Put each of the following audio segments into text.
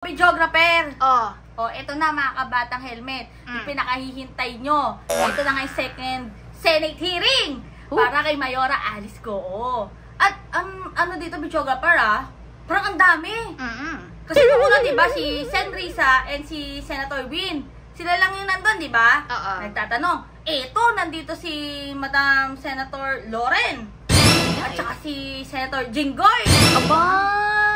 Videographer! Oh. O, ito na mga kabatang helmet. Yung pinakahihintay nyo. Ito na nga yung second Senate hearing. Para kay Mayora Alice Goo. At, ano dito, videographer parang ang dami. Kasi nung una, diba, si Sen Risa and si Senator Win. Sila lang yung nandun, diba? Nagtatanong. Eto, nandito si Madam Senator Loren. At saka si Senator Jinggoy. Aba!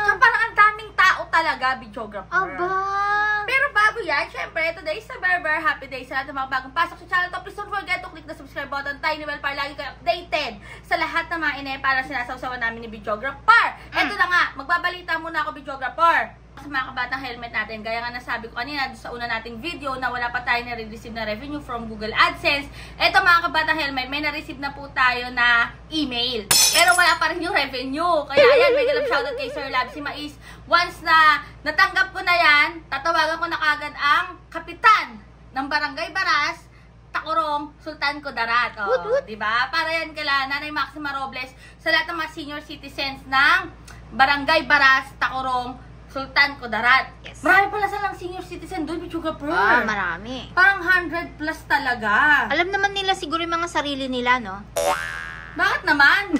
So, parang ang daming tao talaga, videographer. Aba! Pero bago yan, syempre, today is a very, very happy day sa lahat ng mga bagong pasok sa channel to. Please don't forget to click the subscribe button, tiny bell para lagi kayo updated sa lahat ng mga inay para sinasawsawan namin ni videographer. Eto na nga, magbabalita muna ako, videographer. Sa mga kabatang helmet natin, gaya nga nasabi ko kanina sa una nating video na wala pa tayo na-receive na revenue from Google AdSense. Eto mga kabatang helmet, may na-receive na po tayo na email. Pero wala pa rin yung revenue. Kaya ayan, may galap shoutout kay Sir Lab si Mais. Once na natanggap ko na yan, tatawagan ko na kagad ang kapitan ng Barangay Baras, Tacorong, Sultan Kudarat. Diba? Para yan kala Nanay Maxima Robles sa lahat ng mga senior citizens ng Barangay Baras, Tacorong, Sultan Kudarat. Yes. Marami pala silang senior citizen doon, videographer. Marami. Parang 100 plus talaga. Alam naman nila siguro yung mga sarili nila, no? Bakit naman?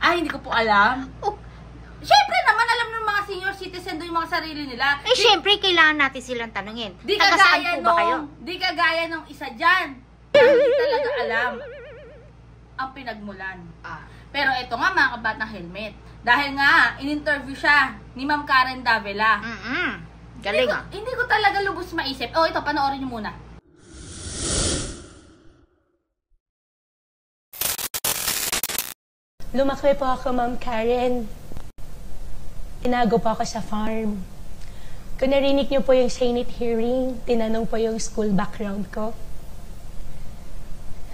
Ay, hindi ko po alam. Siyempre naman, alam ng mga senior citizen doon yung mga sarili nila. Siyempre, kailangan natin silang tanungin. Di Taga-saan po ba kayo? Di kagaya nung isa dyan. Hindi talaga alam ang pinagmulan. Pero ito nga mga kabatang helmet. Dahil nga, in-interview siya ni Ma'am Karen Davila. Galing Hindi ko talaga lubos maisip. Ito, panoorin niyo muna. Lumaki po ako, Ma'am Karen. Tinago po ako sa farm. Kung narinig niyo po yung Senate hearing, tinanong po yung school background ko.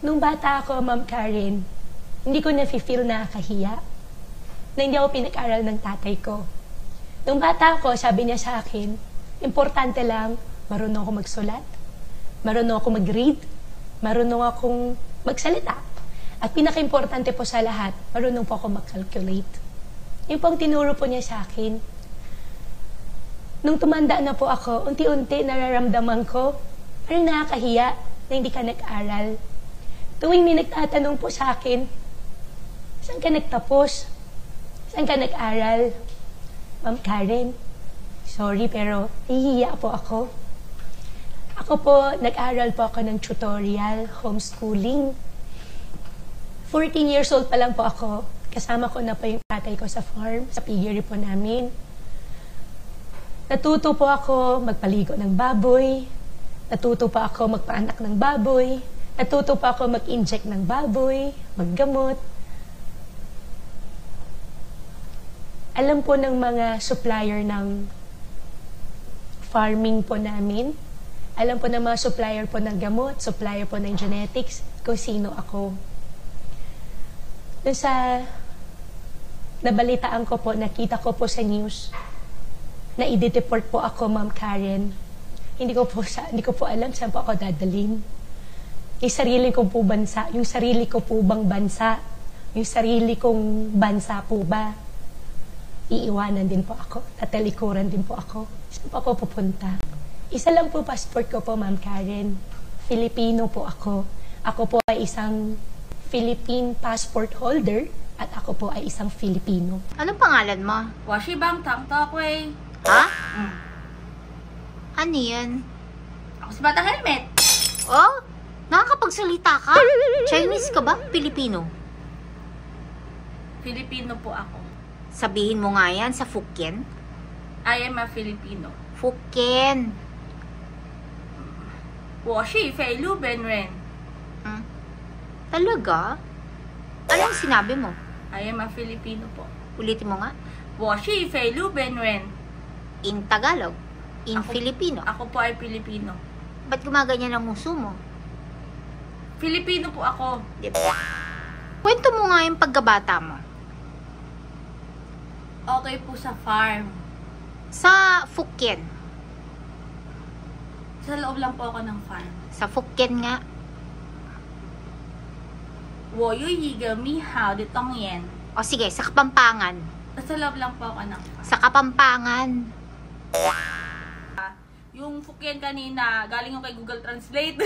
Nung bata ako, Ma'am Karen, hindi ko na-feel nakakahiya na hindi ako pinag-aral ng tatay ko. Nung bata ako, sabi niya sa akin, importante lang, marunong ako magsulat, marunong ako mag-read, marunong akong magsalita. At pinaka-importante po sa lahat, marunong po ako mag-calculate. Yung pong tinuro po niya sa akin. Nung tumanda na po ako, unti-unti nararamdaman ko, parang nakakahiya na hindi ka nag-aral. Tuwing may nagtatanong po sa akin, saan ka nagtapos? Saan ka nag-aral? Ma'am Karen, sorry pero nahihiya po ako. Ako po, nag-aral po ako ng tutorial, homeschooling. 14 years old pa lang po ako. Kasama ko na po yung tatay ko sa farm, sa piggery po namin. Natuto po ako magpaligo ng baboy. Natuto po ako magpaanak ng baboy. Natuto po ako mag-inject ng baboy, maggamot. Alam po ng mga supplier ng farming po namin. Alam po ng mga supplier po ng gamot, supplier po ng genetics, kung sino ako. Doon sa nabalitaan ko po, nakita ko po sa news, na i-deport po ako, Ma'am Karen. Hindi ko po alam saan po ako dadalhin. Yung sarili kong po bansa, yung sarili ko po bang bansa, yung sarili kong bansa po ba? Iiwanan din po ako, tatalikuran din po ako. Saan po ako pupunta? Isa lang po passport ko po, Ma'am Karen. Filipino po ako. Ako po ay isang Philippine passport holder at ako po ay isang Filipino. Anong pangalan mo? Washibang Tang Takway. Ha? Ano yan? Ako si Batang Helmet. Oh? Nakakapagsalita ka? Chinese ka ba? Filipino? Filipino po ako. Sabihin mo nga yan sa Fukien. I am a Filipino. Fukien. Washi Fei Lu Ben Ren. Talaga? Anong sinabi mo? I am a Filipino po. Ulitin mo nga. Washi Fei Lu Ben Ren. In Tagalog. In Filipino. Ako po ay Filipino. Ba't gumaganyan ang muso mo? Filipino po ako. Diba? Kwento mo nga yung pagkabata mo. Okay po sa farm. Sa Fukien. Sa loob lang po ako ng farm. Sa Fukien nga. 我有一个美好的冬天. O sige, sa Kapampangan. Nasa loob lang po ako ng farm. Sa Kapampangan. Yung Fukien kanina, galing yung kay Google Translate.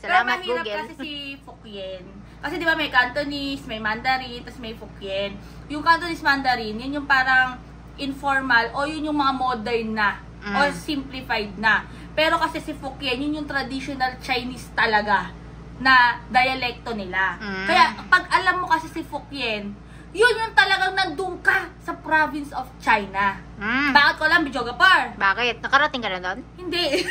Salamat, Pero mahirap Google. kasi si Fukien. Kasi di ba may Cantonese, may Mandarin, tapos may Fukien. Yung Cantonese Mandarin, yun yung parang informal o yun yung mga modern na or simplified na. Pero kasi si Fukien, yun yung traditional Chinese talaga na dialekto nila. Kaya pag alam mo kasi si Fukien, yun yung talagang nandun ka sa province of China. Bakit ko alam, Bijoga-par? Bakit? Nakarating ka na doon? Hindi.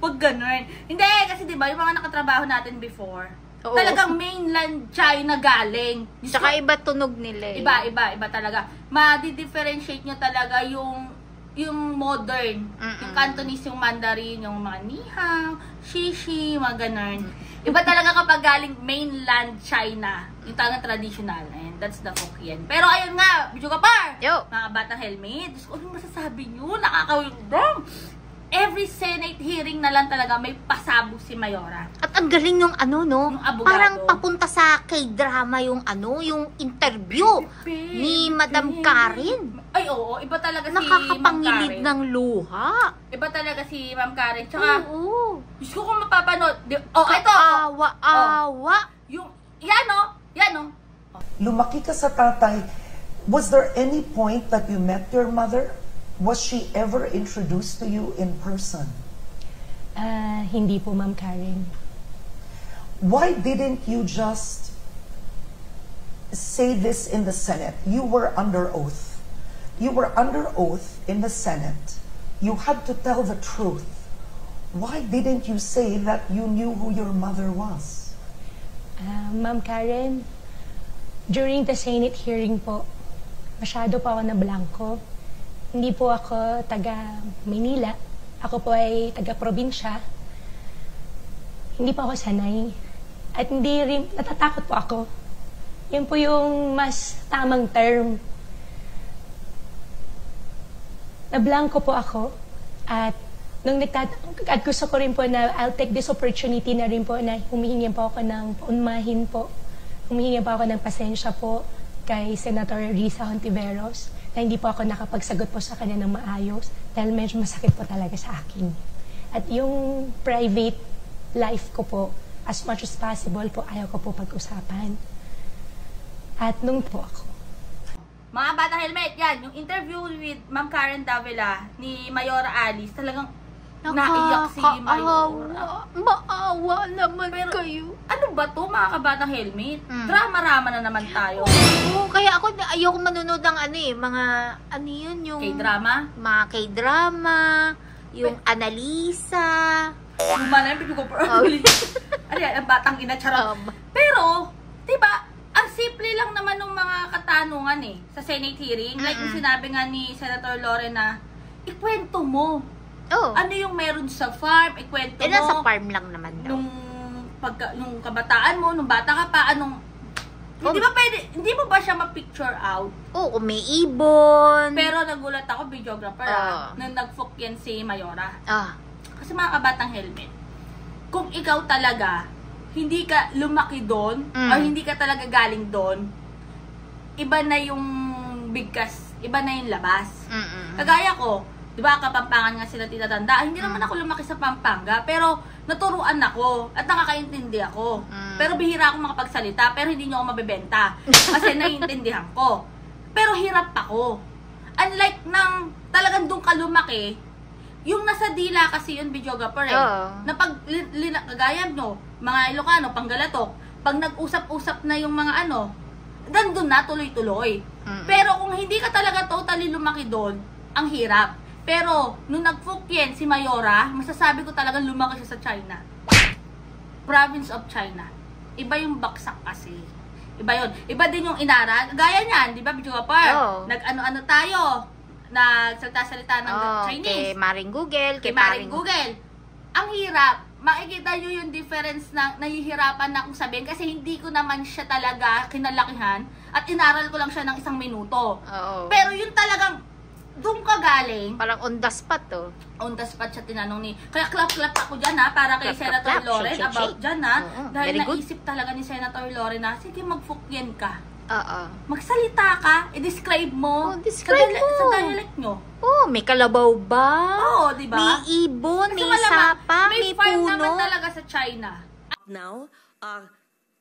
Wag ganun. Hindi, kasi diba, yung mga nakatrabaho natin before, Oo. talagang mainland China galing. Saka iba tunog nila eh. Iba talaga. Ma-differentiate nyo talaga yung modern, yung Cantonese, yung Mandarin, yung mga nihang, shishi, mga ganun. Iba talaga kapag galing mainland China, yung talagang traditional, and that's the Fukien. Pero ayun nga, Bijoga-par! Yo! Mga batang helmet, Diyos ko, anong masasabi nyo? Nakakawindong! Every Senate hearing na lang talaga may pasabog si Mayora. At ang galing nung ano, no? Yung abogado. Parang papunta sa K-drama yung ano, yung interview ni Madam Karen. Ay, oo. Iba talaga si Ma'am Nakakapangilid Karen. ng luha. Iba talaga si Ma'am Karen. Tsaka, Oo. Diyos ko kung mapapanood. Ito. Awa. Yung, yan o. Lumaki ka sa tatay. Was there any point that you met your mother? Was she ever introduced to you in person? Hindi po, Ma'am Karen. Why didn't you just say this in the Senate? You were under oath. You were under oath in the Senate. You had to tell the truth. Why didn't you say that you knew who your mother was? Ma'am Karen, during the Senate hearing po, masyado pa ako na blanco. Hindi po ako taga Maynila. Ako po ay taga probinsya. Hindi po ako sanay. At hindi rin, natatakot po ako. Yun po yung mas tamang term. Nablanko po ako. At at gusto ko rin po na I'll take this opportunity na rin po na humihingi po ako ng paunmahin po. Humihingi po ako ng pasensya po kay Senator Risa Hontiveros na hindi po ako nakapagsagot po sa kanya ng maayos dahil medyo masakit po talaga sa akin. At yung private life ko po, as much as possible po, ayaw ko po pag-usapan. At nung po ako. Mga batang helmet, yan. Yung interview with Ma'am Karen Davila ni Mayora Alice, talagang naiyak si Mayora. Maawa naman Pero, kayo. Ano ba to mga kabatang helmet? Drama-rama na naman tayo. Oo, kaya ako ayoko manonood ng ano eh, mga ano yun yung K-drama? mga K-drama, yung Analisa. Lumanan, hindi ko pa. Ano yan, ang batang ina, charot. Pero, diba, ang simple lang naman ng mga katanungan eh, sa Senate hearing. Like yung sinabi nga ni Senator Loren na, ikwento mo. Oh. Ano yung meron sa farm, ikwento mo. Nasa farm lang naman daw. Nung kabataan mo, nung bata ka pa, hindi ba pwede, hindi mo ba siya ma-picture out? Oo, may ibon. Pero nagulat ako, videographer nung nag-Fukien si Mayora. Ah. Kasi mga kabatang helmet, kung ikaw talaga, hindi ka lumaki doon, o hindi ka talaga galing doon, iba na yung bigkas, iba na yung labas. Kagaya ko, di ba, Kapampangan nga sila tinatanda. Hindi naman ako lumaki sa Pampanga, pero naturuan ako at nakakaintindi ako. Pero bihira akong makapagsalita, pero hindi nyo ako mabebenta. Kasi naiintindihan ko. Pero hirap ako. Unlike nang talagang doon ka lumaki, yung nasa dila kasi yun, videographer eh. Na pag, kagaya nyo, mga Ilocano, Panggalatok, pag nag-usap-usap na yung mga nandun na, tuloy-tuloy. Pero kung hindi ka talaga totally lumaki doon, ang hirap. Pero, nung nag-Fukien si Mayora, masasabi ko talagang lumaki siya sa China. Province of China. Iba yung baksak kasi. Iba yun. Iba din yung inaral. Gaya niyan, di ba, Bijoga-par? Nag-ano-ano tayo. Nagsalita-salita ng Chinese. Kay Maring Google. Kay Maring Google. Ang hirap. Makikita nyo yung difference na nahihirapan na akong sabihin kasi hindi ko naman siya talaga kinalakihan at inaral ko lang siya ng 1 minuto. Pero yun talagang doon ka galing. Parang on the spot to. On the spot siya tinanong ni. Kaya clap-clap ako dyan ha, para kay Senator Loren about dyan ha. Dahil naisip talaga ni Senator Loren na, sige mag-Fukien ka. Oo. Magsalita ka, i-describe mo. Oh, describe mo. Sa dialect nyo. Oh, may kalabaw ba? Oo, di ba? May ibon, Kasi may malamang, sapa, may farm naman puno. talaga sa China. Now,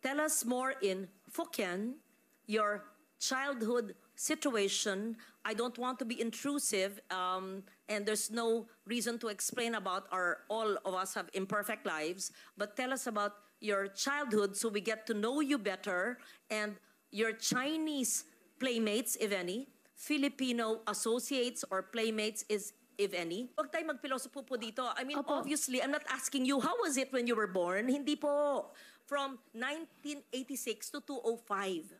tell us more in Hokkien, your childhood situation. I don't want to be intrusive, and there's no reason to explain about all of us have imperfect lives, but tell us about your childhood so we get to know you better, and your Chinese playmates, if any, Filipino associates or playmates is if any. Huwag tayo magpilosopo po dito. I mean, obviously, I'm not asking you, how was it when you were born? Hindi po. From 1986 to 2005.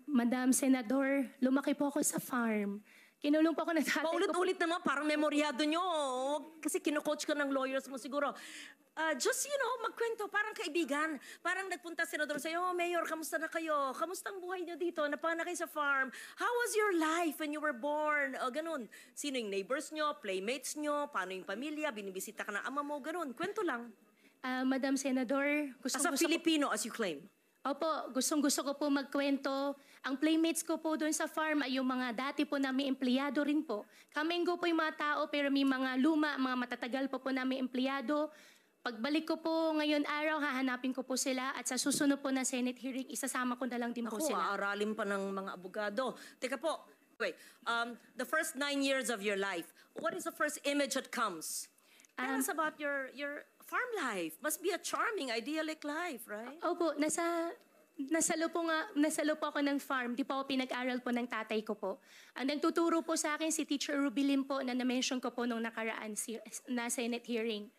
Madam Senador, lumaki po ako sa farm. Kinulong po ako ng tatay ko. Paulit-ulit naman, parang memoryado nyo. Kasi kino-coach ka ng lawyers mo siguro. Just, magkwento, parang kaibigan. Parang nagpunta senador sa'yo, oh, Mayor, kamusta na kayo? Kamusta ang buhay nyo dito? Napana kayo sa farm? How was your life when you were born? Ganun. Sino yung neighbors nyo, playmates nyo, paano yung pamilya, binibisita ka ng ama mo, ganun. Kwento lang. Madam Senador, As a Filipino, as you claim. Opo, gustong-gusto ko po magkwento. Ang playmates ko po doon sa farm ay yung mga dati po namin empleyado rin po. Kamenggo po yung mga tao pero may mga luma, mga matatagal po namin empleyado. Pagbalik ko po ngayon araw, hahanapin ko po sila at sa susunod po na Senate hearing, isasama ko na lang din po sila. Aaralin pa ng mga abogado. Teka po, wait. The first 9 years of your life, what is the first image that comes? Tell us about your farm life. Must be a charming, idyllic life, right? Opo, nasalo po ako ng farm. Di po ako pinag-aral po ng tatay ko po. Ang nagtuturo po sa akin si Teacher Rubilin po na na-mention ko po nung nakaraan na Senate hearing.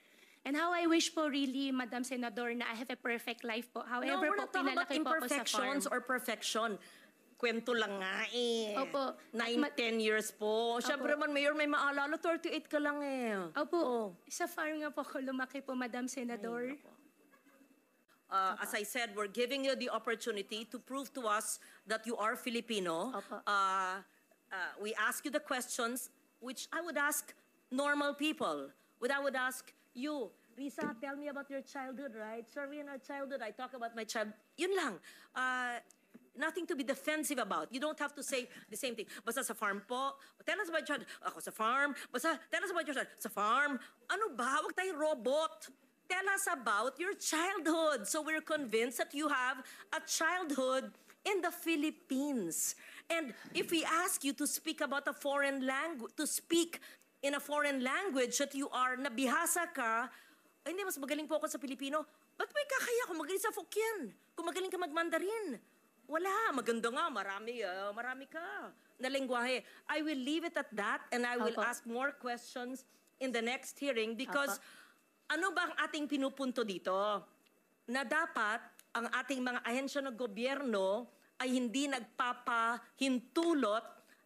And how I wish po really, Madam Senador, na I have a perfect life po. However we're po, not talking about pinalaki po ako sa farm. imperfections or perfection. Kwento lang nga eh. Opo. 9-10 years po. Siyempre man, Mayor, may maalala, 38 ka lang eh. Opo, sa farm nga po ako lumaki po, Madam Senador. As I said, we're giving you the opportunity to prove to us that you are Filipino. Opo. We ask you the questions which I would ask normal people. I would ask you, Risa, tell me about your childhood, right? Sorry, in our childhood, I talk about my child. Yun lang. Nothing to be defensive about. You don't have to say the same thing. Basta sa farm po, tell us about your child. Ako sa farm. Basta tell us about your child. Sa farm. Ano ba? Huwag tayo robot. Tell us about your childhood. So we're convinced that you have a childhood in the Philippines. And if we ask you to speak about a foreign language, to speak in a foreign language that you are, nabihasa ka, ay hindi, mas magaling po ako sa Pilipino. Ba't may kakaya kung magaling sa Hokkien? Kung magaling ka mag-Mandarin? Wala, maganda nga, marami ka na lengguwahe. I will leave it at that and I will ask more questions in the next hearing because ano ba ang ating pinupunto dito? Na dapat ang ating mga ahensya ng gobyerno ay hindi nagpapahintulot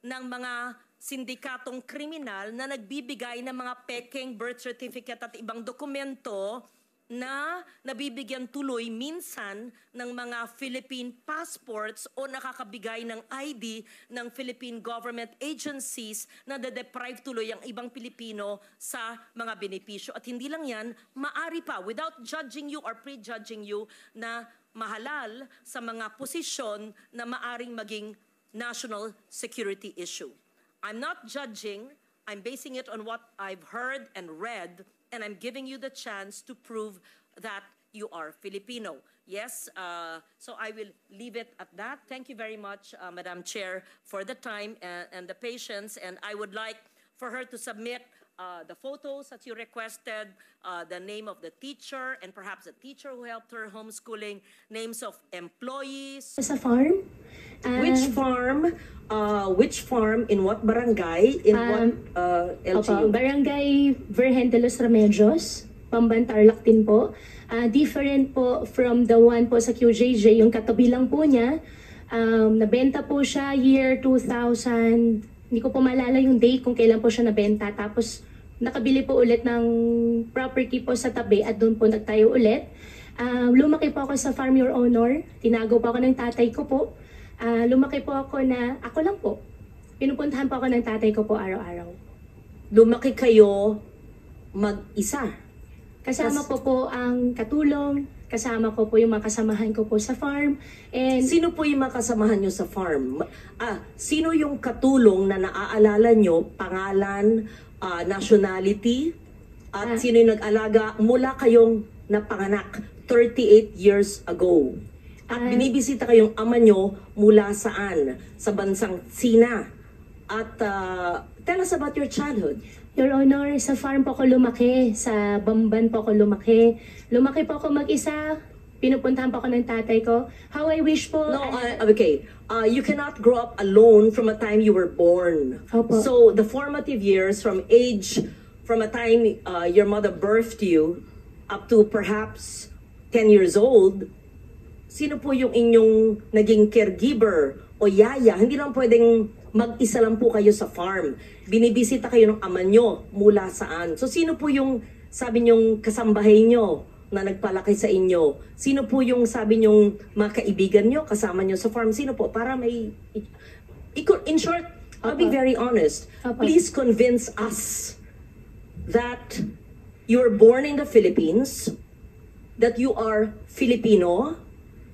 ng mga sindikatong kriminal na nagbibigay ng mga peking birth certificate at ibang dokumento na nabibigyan tuloy minsan ng mga Philippine passports o nakakabigay ng ID ng Philippine government agencies na de-deprive tuloy ang ibang Pilipino sa mga benepisyo. At hindi lang yan, maari pa, without judging you or prejudging you, na mahalal sa mga posisyon na maaring maging national security issue. I'm not judging, I'm basing it on what I've heard and read, and I'm giving you the chance to prove that you are Filipino. Yes, so I will leave it at that. Thank you very much, Madam Chair, for the time and the patience, and I would like for her to submit the photos that you requested, the name of the teacher, and perhaps the teacher who helped her homeschooling, names of employees. Sa farm? Which farm, in what barangay, in what LGU? Barangay Virgen de los Remedios, Pambantarlac din po. Different po from the one po sa QJJ, yung katabi lang po niya. Nabenta po siya year 2000, hindi ko po maalala yung date kung kailan po siya nabenta. Tapos nakabili po ulit ng property po sa tabi at doon po nagtayo ulit. Lumaki po ako sa Farm Your Honor. Tinago po ako ng tatay ko po. Lumaki po ako na, ako lang po. Pinupuntahan po ako ng tatay ko po araw-araw. Lumaki kayo mag-isa? Kasama po ang katulong, Kasama ko po yung mga kasamahan ko po sa farm. And Sino po yung makasamahan nyo sa farm? Sino yung katulong na naaalala nyo, pangalan, nationality, at sino yung nag-alaga mula kayong napanganak 38 years ago? At binibisita kayong ama nyo mula saan? Sa bansang Sina. At tell us about your childhood. Your Honor, sa farm po ako lumaki, sa Bamban po ako lumaki. Lumaki po ako mag-isa, pinupuntahan po ako ng tatay ko. How I wish po... No, okay. You cannot grow up alone from a time you were born. Opo. So the formative years from a time your mother birthed you up to perhaps 10 years old, sino po yung inyong naging caregiver o yaya? Hindi lang pwedeng mag-isa lang po kayo sa farm. Binibisita kayo ng ama nyo mula saan. So sino po yung sabi nyong kasambahay nyo na nagpalaki sa inyo? Sino po yung sabi nyong mga kaibigan nyo, kasama nyo sa farm? Sino po? Para may... In short, I'll be very honest. Please convince us that you were born in the Philippines, that you are Filipino,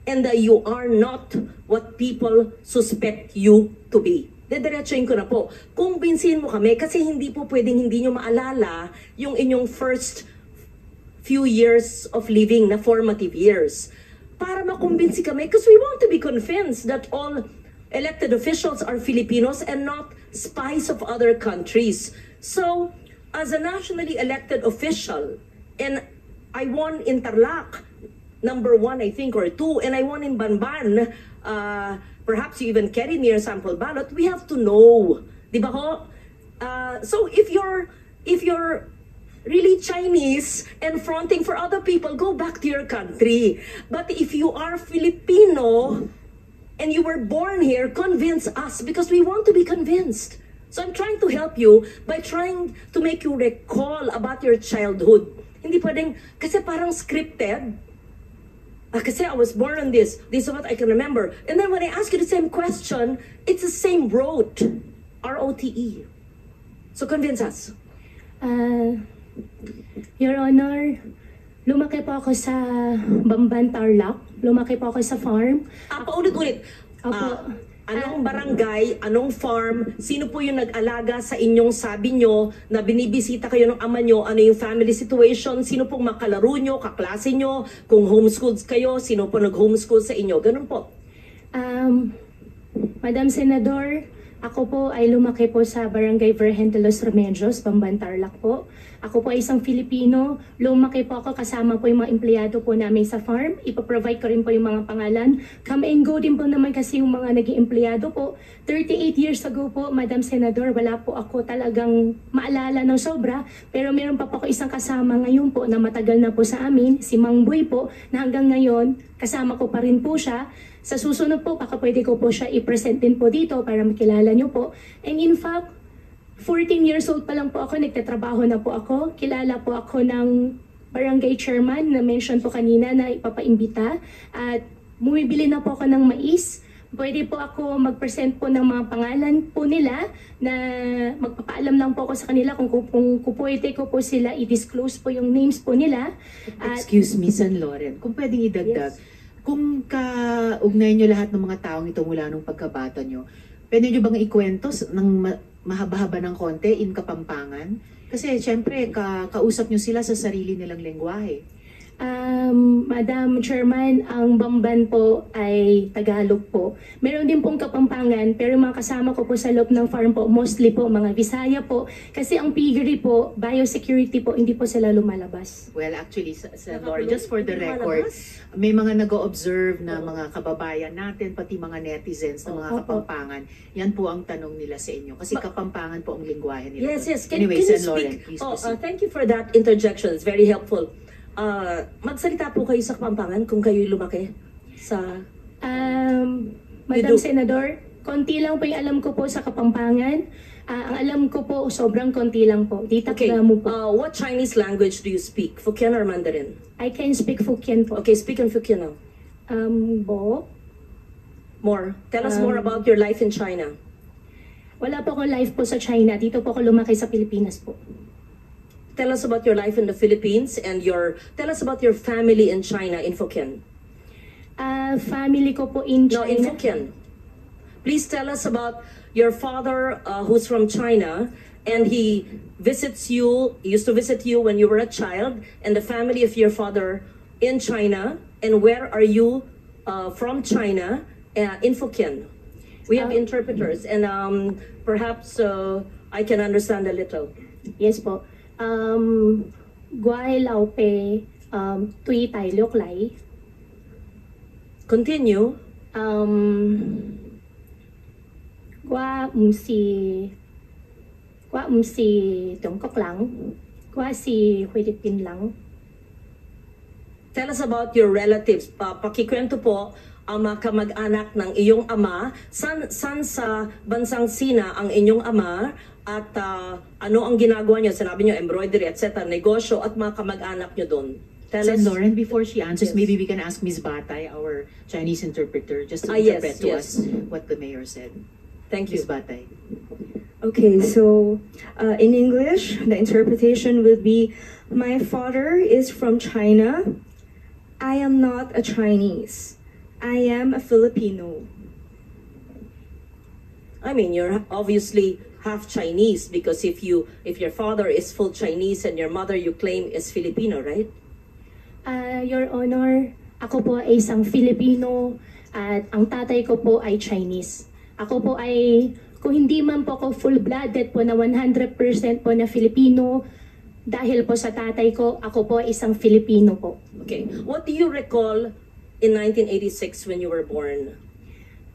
and that you are not what people suspect you to be. Dediretsuin ko na po. Kumbinsihin mo kami kasi hindi po pwedeng hindi nyo maalala yung inyong first few years of living na formative years. Para makumbinsi kami because we want to be convinced that all elected officials are Filipinos and not spies of other countries. So, as a nationally elected official, and I won in Tarlac, number 1 I think or 2, and I won in Banban, perhaps you even carry near sample ballot, we have to know, di ba ho? So if you're really Chinese and fronting for other people, go back to your country. But if you are Filipino and you were born here, convince us because we want to be convinced. So I'm trying to help you by trying to make you recall about your childhood. Hindi pwedeng, kasi parang scripted. Kasi I was born on this is what I can remember. And then when I ask you the same question, it's the same rote. R-O-T-E. So convince us. Your Honor, lumaki po ako sa Bamban, Tarlac. Lumaki po ako sa farm. Paulit-ulit. Anong barangay, anong farm, sino po yung nag-alaga sa inyong sabi nyo na binibisita kayo ng ama nyo, ano yung family situation, sino pong makalaro nyo, kaklase nyo, kung homeschooled kayo, sino po nag-homeschool sa inyo, ganun po. Madam Senador, ako po ay lumaki po sa Barangay Virgen de los Remedios, Bamban, Tarlac po. Ako po ay isang Filipino. Lumaki po ako kasama po yung mga empleyado po namin sa farm. Ipaprovide ko rin po yung mga pangalan. Come and go din po naman kasi yung mga naging empleyado po. 38 years ago po, Madam Senador, wala po ako talagang maalala ng sobra. Pero meron pa po ako isang kasama ngayon po na matagal na po sa amin, si Mang Boy po, na hanggang ngayon, kasama ko pa rin po siya. Sa susunod po, baka pwede ko po siya i-present din po dito para makilala niyo po. And in fact, 14 years old pa lang po ako, nagtatrabaho na po ako. Kilala po ako ng barangay chairman na mention po kanina na ipapaimbita. At bumibili na po ako ng mais. Pwede po ako mag-present po ng mga pangalan po nila na magpapaalam lang po ako sa kanila kung pwede ko po sila i-disclose po yung names po nila. Excuse me, San Loren, kung pwedeng idagdag. Yes. Kung kaugnay nyo lahat ng mga taong ito mula nung pagkabata nyo, pwede nyo bang ikwento ng mahaba-haba ng konti in Kapampangan? Kasi syempre, kausap nyo sila sa sarili nilang lengguwahe. Madam Chairman, ang Bamban po ay Tagalog po. Meron din pong Kapampangan, pero mga kasama ko po sa loob ng farm po, mostly po mga Visaya po. Kasi ang piggery po, biosecurity po, hindi po sila lumalabas. Well, actually, sa Lord, just for the record, may mga nag-o-observe na mga kababayan natin, pati mga netizens na mga Kapampangan. Yan po ang tanong nila sa inyo. Kasi Kapampangan po ang lingwahe nila. Yes. Anyway, can you San Loren, speak? please proceed. Thank you for that interjection. It's very helpful. Magsalita po kayo sa Kapampangan kung kayo lumaki sa... Madam Senador, konti lang po yung alam ko po sa Kapampangan. Ang alam ko po, sobrang konti lang po. Okay, Mo po. what Chinese language do you speak? Hokkien or Mandarin? I can speak Hokkien po. Okay, speak in Hokkien now. Bo? More. Tell us more about your life in China. Wala po akong life po sa China. Dito po ako lumaki sa Pilipinas po. tell us about your life in the Philippines and tell us about your family in China, in Fukien. Family ko po in No, China. in Fukien. Please tell us about your father, who's from China, and he used to visit you when you were a child, and the family of your father in China, and where are you from China, in Fukien. We have interpreters, and perhaps I can understand a little. Yes po. Guai lao pe tui tai lok lai. Continue. Qua si Trung Quốc lang. Qua si Philippines lang. Tell us about your relatives. Pakikwento po ang mga kamag-anak ng iyong ama. San sa bansang Sina ang inyong ama? At ano ang ginagawa niyo? Sinabi niyo embroidery, etc. Negosyo at mga kamag-anak niyo doon. Tell Sen us. Lauren, before she answers, Yes. maybe we can ask Ms. Batay, our Chinese interpreter, just to Yes, interpret to yes. us what the mayor said. Thank you. Ms. Batay. Okay, so in English, the interpretation would be, my father is from China. I am not a Chinese. I am a Filipino. I mean, you're obviously half Chinese because if your father is full Chinese and your mother you claim is Filipino, right? Your Honor, ako po ay isang Filipino at ang tatay ko po ay Chinese. Ako po ay, kung hindi man po ako full-blooded po na 100% po na Filipino, dahil po sa tatay ko, ako po ay isang Filipino po. Okay. What do you recall in 1986 when you were born?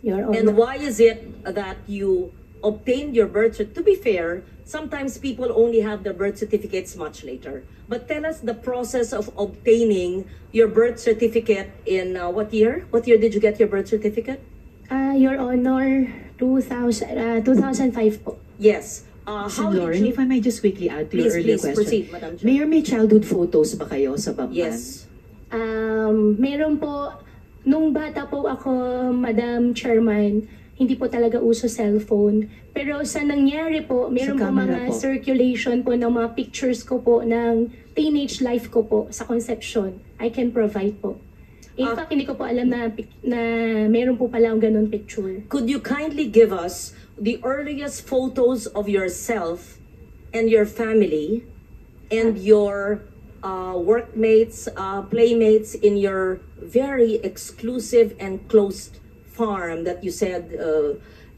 Your Honor. And why is it that you obtained your birth certificate? To be fair, sometimes people only have their birth certificates much later. But tell us the process of obtaining your birth certificate in what year? What year did you get your birth certificate? Your Honor, 2005 po. Yes. Sen Lauren, if I may just quickly add to your Please, earlier please, question. proceed, Madam Chair. Mayor, may childhood photos ba kayo sa Bamban? Yes. Meron po, nung bata po ako, Madam Chairman, hindi po talaga uso cellphone. Pero sa nangyari po, meron po camera mga po. circulation po ng mga pictures ko po ng teenage life ko po sa conception. I can provide po. In fact, hindi ko po alam na meron po pala ang ganun picture. Could you kindly give us the earliest photos of yourself and your family and your workmates, playmates in your very exclusive and closed farm that you said,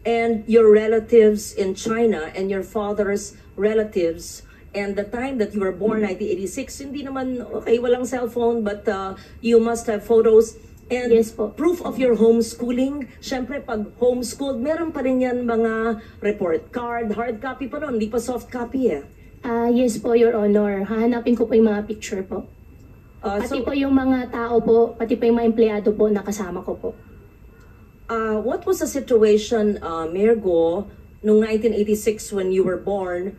and your relatives in China and your father's relatives, and the time that you were born, 1986, hindi naman, okay, walang cellphone, but you must have photos. And Yes po. proof of your homeschooling. Siyempre, pag homeschooled, meron pa rin yan mga report card, hard copy pa nun, hindi pa soft copy eh. Yes po, Your Honor. Hahanapin ko po yung mga picture po. Pati po yung mga tao po, pati po yung mga empleyado po nakasama ko po. What was the situation, Mayor Go, noong 1986 when you were born?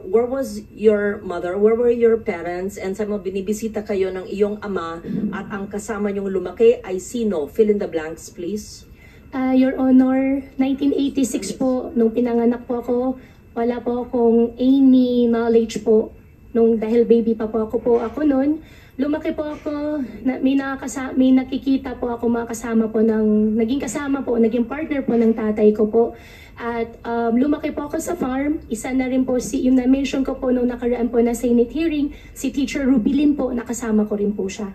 Where was your mother? Where were your parents? And sa mga binibisita kayo ng iyong ama at ang kasama niyong lumaki ay sino? Fill in the blanks, please. Your Honor, 1986 po, nung pinanganak po ako, wala po akong any knowledge po. Dahil baby pa po ako noon. Lumaki po ako, may nakikita po ako mga kasama po naging kasama po, naging partner po ng tatay ko po. At lumaki po ako sa farm. Isa na rin po yung na-mention ko po nung nakaraan po na Senate hearing, si Teacher Rubilin po, nakasama ko rin po siya.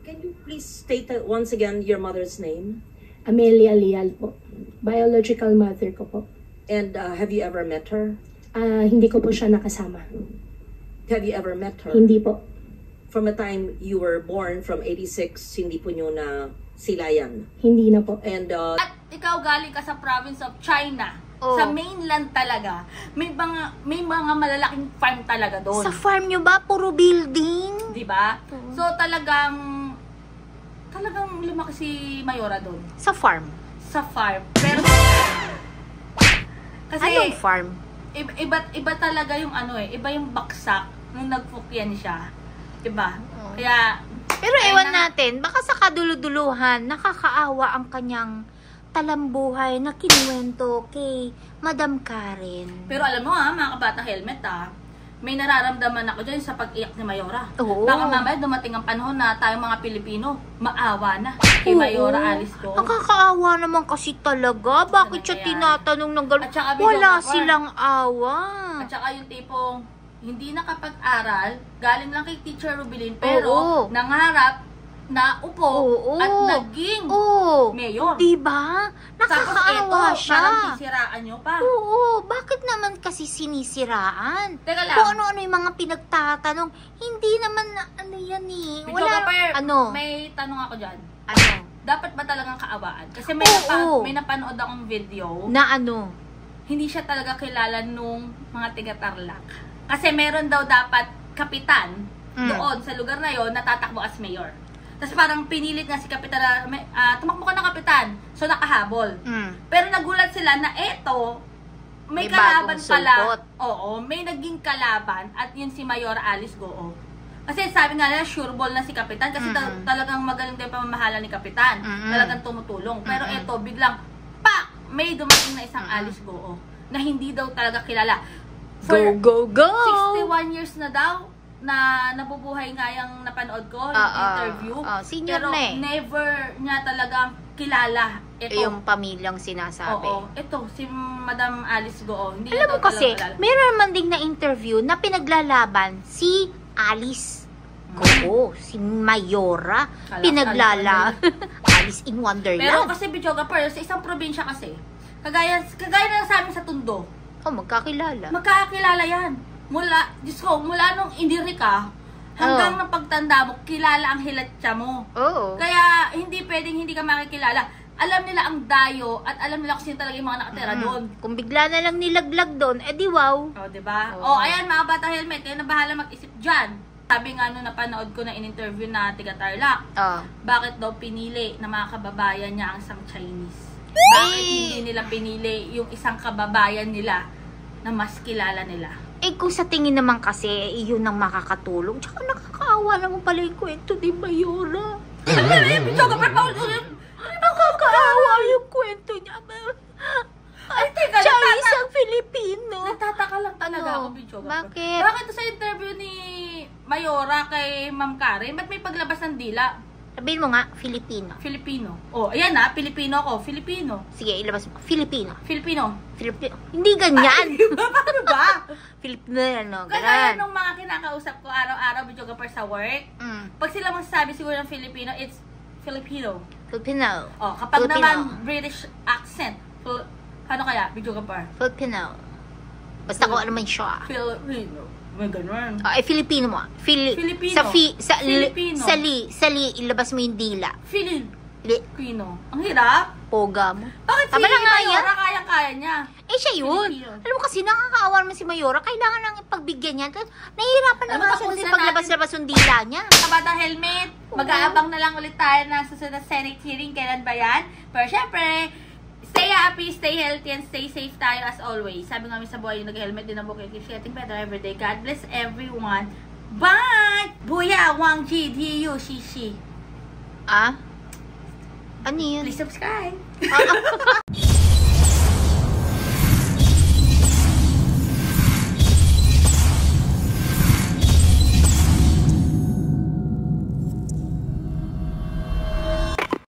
Can you please state once again your mother's name? Amelia Leal po. Biological mother ko po. And have you ever met her? Hindi ko po siya nakasama. Have you ever met her? Hindi po. From the time you were born, from 86, hindi po nyo na silayan. Hindi na po. And At ikaw galing ka sa province of China. Oh. Sa mainland talaga. May mga malalaking farm talaga doon. Sa farm nyo ba? Puro building? Di ba? So talagang lumaki si Mayora doon. Sa farm? Sa farm. Pero kasi Anong farm? iba talaga yung iba yung baksak nung nagfukyan siya. Diba? Kaya Pero ewan natin, baka sa kaduluduluhan, nakakaawa ang kanyang talambuhay na kinuwento kay Madam Karen. Pero alam mo mga kabatang helmet may nararamdaman ako dyan sa pag-iyak ni Mayora. Oo. Baka mamaya dumating ang panahon na tayong mga Pilipino, maawa na kay Mayora Alice Go. Nakakaawa naman kasi talaga. Bakit siya yan. tinatanong ng gano'n? At saka, Wala videographer. silang awa. At saka yung tipong hindi nakapag-aral, galing lang kay Teacher Rubilin, pero Oo. nangarap na upo Oo. at naging Oo. mayor. Diba? Tapos Nakakaawa ito, siya. parang sisiraan nyo pa. Oo, bakit naman kasi sinisiraan? Teka lang. Kung ano-ano yung mga pinagtatanong, hindi naman na ano yan eh. Videographer, ano? may tanong ako dyan. Ano? Dapat ba talagang kaawaan? Kasi Oo. may napanood akong video, Na ano? hindi siya talaga kilala nung mga tiga-Tarlac. Kasi meron daw dapat kapitan doon sa lugar na yon natatakbo as mayor. Tapos parang pinilit nga si kapitan na tumakbo ka ng kapitan. So nakahabol. Pero nagulat sila na eto, may kalaban bagong pala. sulpot. Oo, may naging kalaban at yun si Mayor Alice Go. Kasi sabi nga nila, sure ball na si kapitan kasi talagang magaling din pamamahala ni kapitan. Talagang tumutulong. Pero eto, biglang, may dumating na isang Alice Go na hindi daw talaga kilala. Go! 61 years na daw na nabubuhay nga yung napanood ko, yung interview. Senior pero na eh. never niya talagang kilala. Ito. Yung pamilyang sinasabi. Oo. Ito, si Madam Alice Go. Hindi Alam niya mo daw kasi, talaga kilala. meron naman ding na interview na pinaglalaban si Alice Go, si Mayora. Kala- Alice in Wonderland. Pero kasi videographer, sa isang probinsya kasi, kagaya na sa amin sa Tondo, magkakilala. magkakakilala yan. Mula nung indiri ka, hanggang napagtanda mo, kilala ang hilatsa mo. Oo. Kaya, hindi pwedeng hindi ka makikilala. Alam nila ang dayo at alam nila kung sino talaga yung mga nakatira doon. Kung bigla na lang nilaglag doon, edi wow. O, diba? O, ayan mga bata helmet, kayo na bahala mag-isip dyan. Sabi nga nung napanood ko na in-interview na tiga Tarlac, bakit daw pinili na mga kababayan niya ang isang Chinese? Bakit hindi nila pinili yung isang kababayan nila na mas kilala nila? Kung sa tingin naman kasi, yun ang makakatulong. Tsaka nakakaawa naman pala yung kwento ni Mayora. Nakakaawa yung kwento niya. Ay, teka, Siya isang Filipino. nagtataka lang talaga Ano? ako, Bicho. Bakit? Bakit sa interview ni Mayora kay Ma'am Karen, ba't may paglabas ng dila? Sabihin mo nga, Filipino. Filipino. Oh, ayan Pilipino ako. Filipino. Sige, ilabas mo. Filipino. Filipino. Hindi ganyan. Paano ba? Filipino yan, no? Kaya Ganyan. nung mga kinakausap ko araw-araw, Bicho, sa work, pag sila magsasabi siguro ng Filipino, it's Filipino. Filipino. Oh, kapag Filipino. naman British accent, ano kaya, Bicho Filipino. Basta kung ano man siya. Filipino. May ganun. Filipino mo. Filipino. Filipino. Sa li, ilabas mo yung dila. Filipino. Ang hirap. Poga mo. Bakit Tama si na nga yan. Mayora kayang-kaya niya? Siya yun. Filipino. Alam mo kasi, nakakaawa naman si Mayora. Kailangan lang ipagbigyan niya. Nahihirapan Alam mo, naman siya tapusin kasi paglabas-labas yung dila niya. Kabata helmet. Mag-aabang na lang ulit tayo ng susunod Senate hearing. Kailan ba yan? Pero syempre, stay happy, stay healthy, and stay safe tayo as always. Sabi nga sa buhay yung nag-helmet din ang bukit. Keep getting better every day. God bless everyone. Bye! Buya, Wang Ji, Diyu, Shishi. Ano yun? Please subscribe.